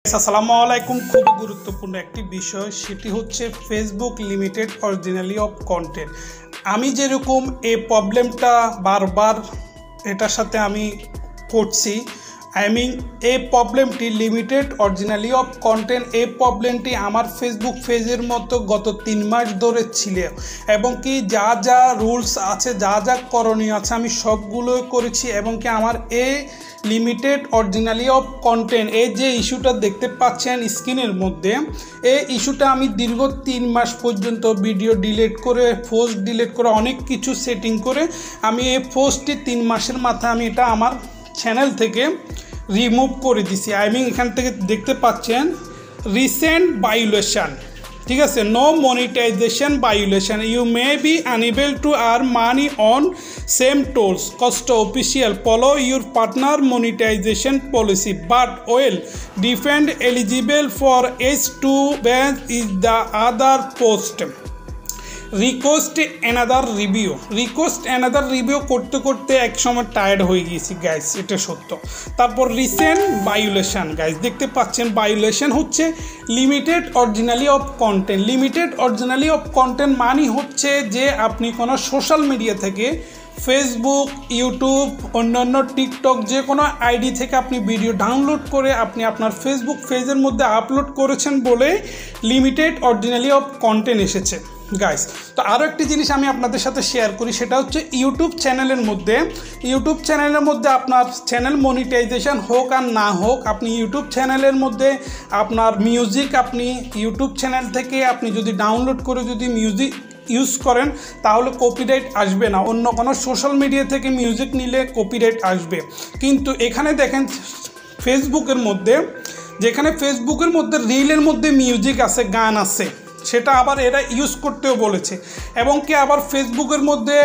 আসসালামু আলাইকুম। খুব গুরুত্বপূর্ণ একটি বিষয়, সেটি হচ্ছে Facebook limited originally of content. আমি যেরকম এই প্রবলেমটা বারবার এটার সাথে আমি করছি, এই প্রবলেমটি লিমিটেড অরিজিনালি অফ কন্টেন্ট, এই প্রবলেমটি আমার ফেসবুক পেজের মতো গত 3 মাস ধরে ছিল, এবং কি যা যা রুলস আছে, যা যা করণীয় আছে আমি সবগুলো করেছি, এবং কি আমার এই লিমিটেড অরিজিনালি অফ কন্টেন্ট এই যে ইস্যুটা দেখতে পাচ্ছেন স্ক্রিনের মধ্যে, এই ইস্যুটা আমি দীর্ঘ 3 মাস পর্যন্ত ভিডিও ডিলিট করে, পোস্ট ডিলিট করে, অনেক কিছু সেটিং করে আমি এই পোস্টটি 3 মাসের মাথায় আমি এটা আমার চ্যানেল থেকে রিমুভ করে দিছি। এখান থেকে দেখতে পাচ্ছেন রিসেন্ট ভায়োলেশন, ঠিক আছে, no monetisation violation, you may be unable to earn money on same tools cost official, follow your partner monetisation policy but well defend eligible for as to ban is the other post request another review করতে করতে এক সময় tired হয়ে গিয়েছি guys, এটা সত্য। তারপর recent violation guys দেখতে পাচ্ছেন, ভায়োলেশন হচ্ছে limited originally of content. Limited originally of content মানে হচ্ছে যে আপনি কোনো সোশ্যাল মিডিয়া থেকে, ফেসবুক, ইউটিউব, অন্যান্য টিকটক, যে কোনো আইডি থেকে আপনি ভিডিও ডাউনলোড করে আপনি আপনার ফেসবুক পেজের মধ্যে আপলোড করেছেন বলে লিমিটেড অরিজিনালি অফ কন্টেন্ট এসেছে গাইস। তো আরও একটি জিনিস আমি আপনাদের সাথে শেয়ার করি, সেটা হচ্ছে ইউটিউব চ্যানেলের মধ্যে আপনার চ্যানেল মনিটাইজেশন হোক আর না হোক, আপনি ইউটিউব চ্যানেলের মধ্যে আপনার মিউজিক, আপনি ইউটিউব চ্যানেল থেকে আপনি যদি ডাউনলোড করে যদি মিউজিক ইউজ করেন তাহলে কপিরাইট আসবে না। অন্য কোনো সোশ্যাল মিডিয়া থেকে মিউজিক নিলে কপিরাইট আসবে। কিন্তু এখানে দেখেন ফেসবুকের মধ্যে, যেখানে ফেসবুকের মধ্যে রিলের মধ্যে মিউজিক আছে, গান আছে, সেটা আবার এরা ইউজ করতেও বলেছে, এবং কি আবার ফেসবুকের মধ্যে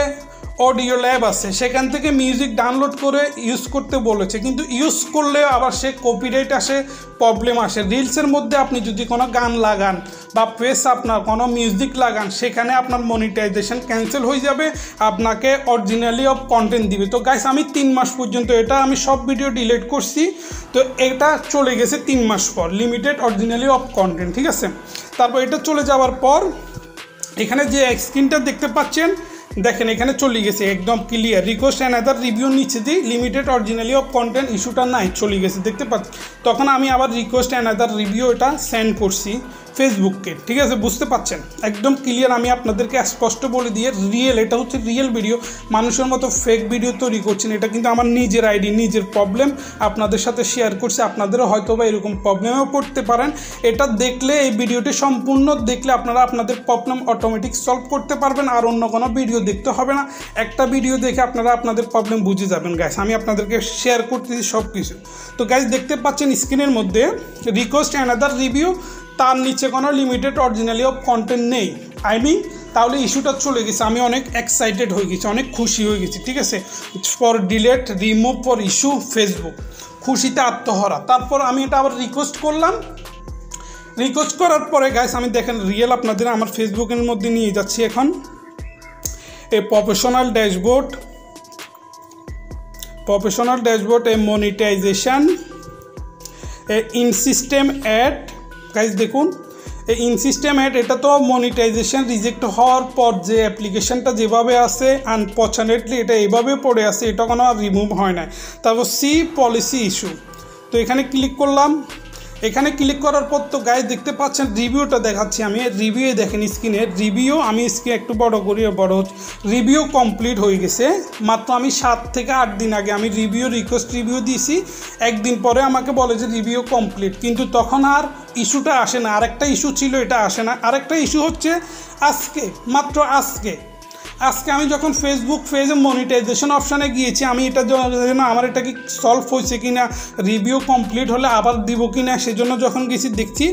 অডিও ল্যাব আছে, সেখান থেকে মিউজিক ডাউনলোড করে ইউজ করতে বলেছে। কিন্তু ইউজ করলে আবার সে কপিরাইট আসে, প্রবলেম আসে। রিলসের মধ্যে আপনি যদি কোনো গান লাগান বা পেজ আপনার কোনো মিউজিক লাগান, সেখানে আপনার মনিটাইজেশন ক্যান্সেল হয়ে যাবে, আপনাকে অরিজিনালি অফ কন্টেন্ট দিবে। তো গাইস আমি 3 মাস পর্যন্ত এটা আমি সব ভিডিও ডিলিট করছি, তো এটা চলে গেছে 3 মাস পর লিমিটেড অরিজিনালি অফ কন্টেন্ট, ঠিক আছে। তারপর এটা চলে যাওয়ার পর এখানে যে স্ক্রিনটা দেখতে পাচ্ছেন, দেখেন এখানে চলে গেছে একদম ক্লিয়ার, রিকোয়েস্ট অ্যানাদার রিভিউ নিচে দিই, লিমিটেড অরিজিনালি অফ কন্টেন্ট ইস্যুটা নাই, চলে গেছে দেখতে পাচ্ছি। তখন আমি আবার রিকোয়েস্ট অ্যানাদার রিভিউ এটা সেন্ড করছি ফেসবুককে, ঠিক আছে, বুঝতে পাচ্ছেন একদম ক্লিয়ার। আমি আপনাদেরকে স্পষ্ট বলে দিয়ে এটা হচ্ছে রিয়েল ভিডিও, মানুষের মতো ফেক ভিডিও তৈরি করছেন, এটা কিন্তু আমার নিজের আইডি, নিজের প্রবলেম আপনাদের সাথে শেয়ার করছি। আপনাদেরও হয়তো বা এরকম প্রবলেমেও পড়তে পারেন। এটা দেখলে, এই ভিডিওটি সম্পূর্ণ দেখলে আপনারা আপনাদের প্রবলেম অটোমেটিক সলভ করতে পারবেন, আর অন্য কোনো ভিডিও দেখতে হবে না। একটা ভিডিও দেখে আপনারা আপনাদের প্রবলেম বুঝে যাবেন গাইস। আমি আপনাদেরকে শেয়ার করতেছি সব কিছু। তো গাইস দেখতে পাচ্ছেন স্ক্রিনের মধ্যে রিকোয়েস্ট অ্যানাদার রিভিউ, তার নিচে কোনো লিমিটেড অরিজিনালি অফ কন্টেন্ট নেই। তাহলে ইস্যুটা চলে গেছে। আমি অনেক এক্সাইটেড হয়ে গেছি, অনেক খুশি হয়ে গেছি, ঠিক আছে। For delete remove for issue Facebook, খুশিতে আত্মহারা। তারপর আমি এটা আবার রিকোয়েস্ট করলাম। রিকোয়েস্ট করার পরে গাইস আমি দেখেন রিয়েল আপনাদের আমার ফেসবুকের মধ্যে নিয়ে যাচ্ছি। এখন এ প্রফেশনাল ড্যাশবোর্ড এ মনিটাইজেশন এ ইন সিস্টেম অ্যাড, গাইস দেখুন এই ইন সিস্টেম অ্যাড, এটা তো মনিটাইজেশন রিজেক্ট হওয়ার পর যে অ্যাপ্লিকেশনটা যেভাবে আছে আনফর্চুনেটলি এটা এইভাবে পড়ে আছে, এটা কোনো রিমুভ হয় না। তারপর সি পলিসি ইস্যু, তো এখানে ক্লিক করলাম। এখানে ক্লিক করার পর তো গাইস দেখতে পাচ্ছেন রিভিউটা দেখাচ্ছি আমি, রিভিউ দেখেন স্ক্রিনে রিভিউ, আমি স্ক্রিন একটু বড় করি, বড় হচ্ছে, রিভিউ কমপ্লিট হয়ে গেছে। মাত্র আমি 7 থেকে 8 দিন আগে আমি রিকোয়েস্ট রিভিউ দিয়েছি, একদিন পরে আমাকে বলে যে রিভিউ কমপ্লিট, কিন্তু তখন আর ইস্যুটা আসে না। আরেকটা ইস্যু ছিল, এটা আসে না। আরেকটা ইস্যু হচ্ছে মাত্র আজকে আমি যখন ফেসবুক পেজে মনিটাইজেশন অপশানে গিয়েছি, আমি এটা জন্য আমার এটা কি সলভ হয়েছে কি না, রিভিউ কমপ্লিট হলে আবার দিব কি না, সেজন্য যখন গেছি দেখছি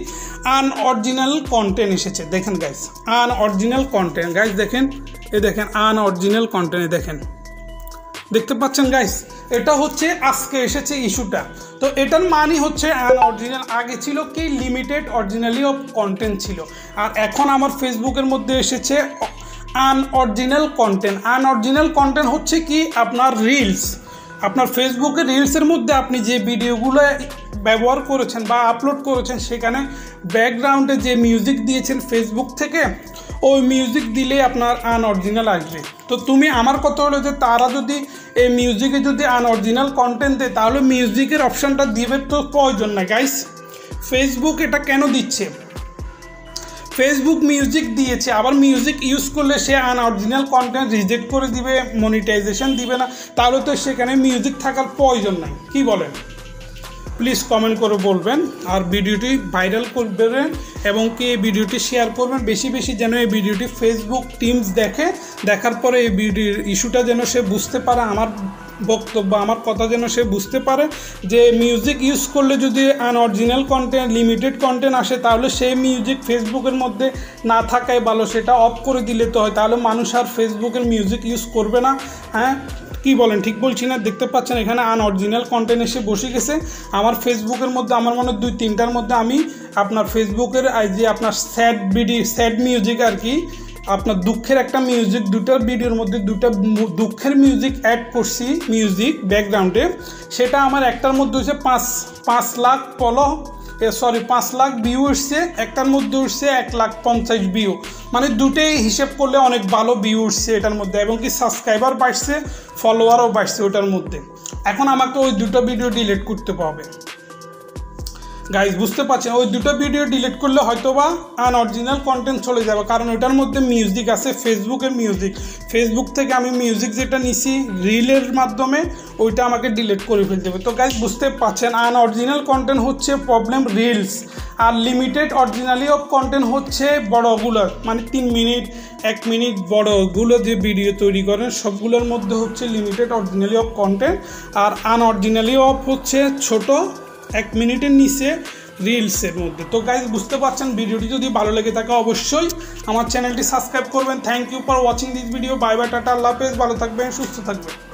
আনঅরিজিনাল কন্টেন্ট এসেছে। দেখেন গাইস আনঅরিজিনাল কন্টেন্ট, গাইস দেখেন দেখেন আনঅরিজিনাল কন্টেন্ট, দেখতে পাচ্ছেন গাইস, এটা হচ্ছে আজকে এসেছে ইস্যুটা। তো এটার মানে হচ্ছে আনঅরিজিনাল, আগে ছিল কি লিমিটেড অরিজিনালি অফ কন্টেন্ট ছিল, আর এখন আমার ফেসবুকের মধ্যে এসেছে আনঅরিজিনাল কন্টেন্ট হচ্ছে কি আপনার রিলস, আপনার ফেসবুকে রিলসের মধ্যে আপনি যে ভিডিওগুলো ব্যবহার করেছেন বা আপলোড করেছেন সেখানে ব্যাকগ্রাউন্ডে যে মিউজিক দিয়েছেন ফেসবুক থেকে ওই মিউজিক দিলে আপনার আনঅরিজিনাল আসবে। তো তুমি আমার কথা হলো যে তারা যদি এই মিউজিকে যদি আনঅরিজিনাল কন্টেন্ট দেয় তাহলে মিউজিকের অপশানটা দিবে তো প্রয়োজন না গাইস। ফেসবুক এটা কেন দিচ্ছে? ফেসবুক মিউজিক দিয়েছে, আবার মিউজিক ইউজ করলে সে আনঅরিজিনাল কন্টেন্ট রিজেক্ট করে দিবে, মনিটাইজেশন দিবে না, তাহলে তো সেখানে মিউজিক থাকার প্রয়োজন নাই। কি বলেন? প্লিজ কমেন্ট করে বলবেন, আর ভিডিওটি ভাইরাল করবেন এবং কি এই ভিডিওটি শেয়ার করবেন বেশি বেশি, যেন এই ভিডিওটি ফেসবুক টিমস দেখার পরে এই ভিডিওর ইস্যুটা যেন সে বুঝতে পারে, আমার বক্তব্য আমার কথা যেন সে বুঝতে পারে যে মিউজিক ইউজ করলে যদি আনঅরিজিনাল কন্টেন্ট লিমিটেড কন্টেন্ট আসে তাহলে সেই মিউজিক ফেসবুকের মধ্যে না থাকাই ভালো, সেটা অফ করে দিলে তো হয়, তাহলে মানুষ আর ফেসবুকের মিউজিক ইউজ করবে না। হ্যাঁ কি বলেন? ঠিক বলছি না? দেখতে পাচ্ছেন এখানে আনঅরিজিনাল কন্টেন্ট এসে বসে গেছে আমার ফেসবুকের মধ্যে। আমার মনে হয় 2-3টার মধ্যে আমি আপনার ফেসবুকের যে আপনার স্যাড মিউজিক আর কি, আপনার দুঃখের একটা মিউজিক, দুটো ভিডিওর মধ্যে দুটো দুঃখের মিউজিক অ্যাড করছি মিউজিক ব্যাকগ্রাউন্ডে, সেটা আমার একটার মধ্যে হচ্ছে 5 লাখ 5 লাখ ভিউ উঠছে, একটার মধ্যে উঠছে 1,50,000 ভিউ, মানে দুটোই হিসেব করলে অনেক ভালো ভিউ উঠছে এটার মধ্যে, এবং কি সাবস্ক্রাইবার বাড়ছে, ফলোয়ারও বাড়ছে ওটার মধ্যে। এখন আমাকে ওই দুটো ভিডিও ডিলিট করতে হবে গাইজ, বুঝতে পারছেন? ওই দুটো ভিডিও ডিলিট করলে হয়তোবা আনঅরিজিনাল কন্টেন্ট চলে যাবে, কারণ ওটার মধ্যে মিউজিক আছে, ফেসবুকের মিউজিক। ফেসবুক থেকে আমি মিউজিক যেটা নিছি রিলের মাধ্যমে ওইটা আমাকে ডিলিট করে ফেলতে হবে। তো গাইজ বুঝতে পারছেন আনঅরিজিনাল কন্টেন্ট হচ্ছে প্রবলেম রিলস, আর লিমিটেড অরিজিনালি অফ কন্টেন্ট হচ্ছে বড়গুলো, মানে 3 মিনিট 1 মিনিট বড়গুলো যে ভিডিও তৈরি করেন সবগুলোর মধ্যে হচ্ছে লিমিটেড অরিজিনালি অফ কন্টেন্ট, আর আনঅরিজিনালি অফ হচ্ছে ছোট 1 মিনিটের নিচে রিলসের মধ্যে। তো গাইজ বুঝতে পারছেন, ভিডিওটি যদি ভালো লেগে থাকে অবশ্যই আমার চ্যানেলটি সাবস্ক্রাইব করবেন। Thank you for watching this video. Bye bye, tata, আল্লাহ হাফেজ, ভালো থাকবেন, সুস্থ থাকবেন।